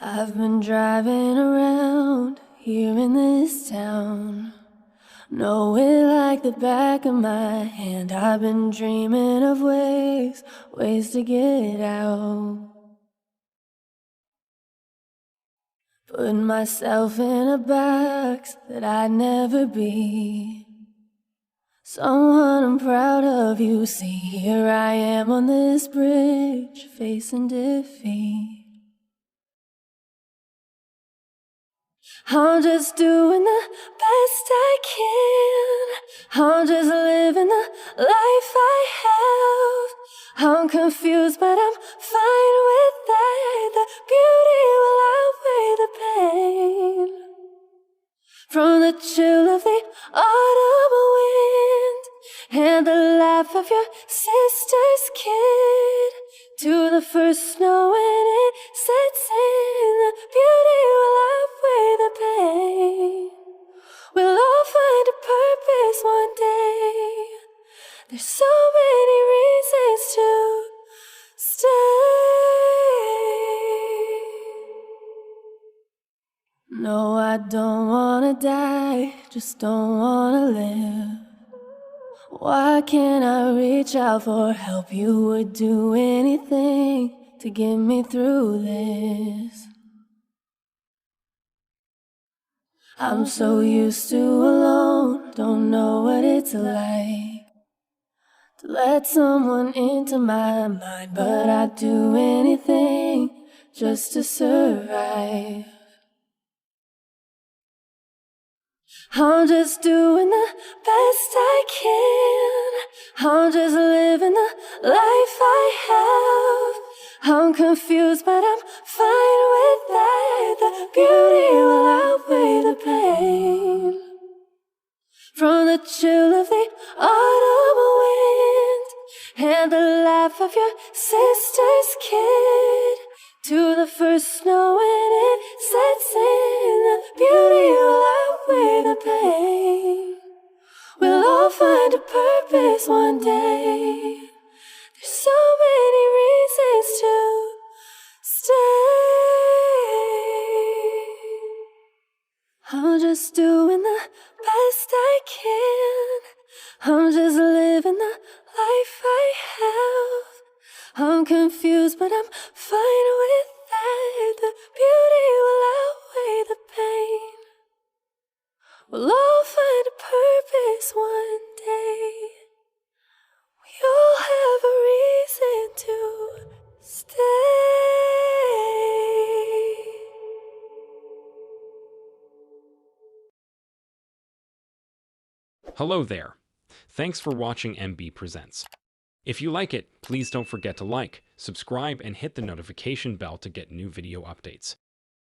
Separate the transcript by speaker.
Speaker 1: I've been driving around here in this town, know it like the back of my hand. I've been dreaming of ways to get out. Put myself in a box that I'd never be. Someone I'm proud of, you see. Here I am on this bridge, facing defeat. I'm just doing the best I can. I'm just living the life I have. I'm confused, but I'm fine with that. The beauty will outweigh the pain. From the chill of the autumn wind and the laugh of your sister's kid, to the first snow when it sets in, the beauty will outweigh the pain. We'll all find a purpose one day. There's so many reasons to stay. No, I don't wanna die, just don't wanna live. Why can't I reach out for help? You would do anything to get me through this. I'm so used to alone, don't know what it's like to let someone into my mind, but I'd do anything just to survive. I'm just doing the best I can. I'm just living the life I have. I'm confused, but I'm fine with that. The beauty will outweigh the pain. From the chill of the autumn wind and the laugh of your sister's kid, to the first snow when it sets in, the beauty will outweigh the pain. We'll all find a purpose one day. There's so many reasons to stay. I'm just doing the best I can. I'm just living the life I have. I'm confused, but I'm fine with that. The beauty will outweigh the pain. We'll all find a purpose one day. We all have a reason to stay.
Speaker 2: Hello there. Thanks for watching MB Presents. If you like it, please don't forget to like, subscribe, and hit the notification bell to get new video updates.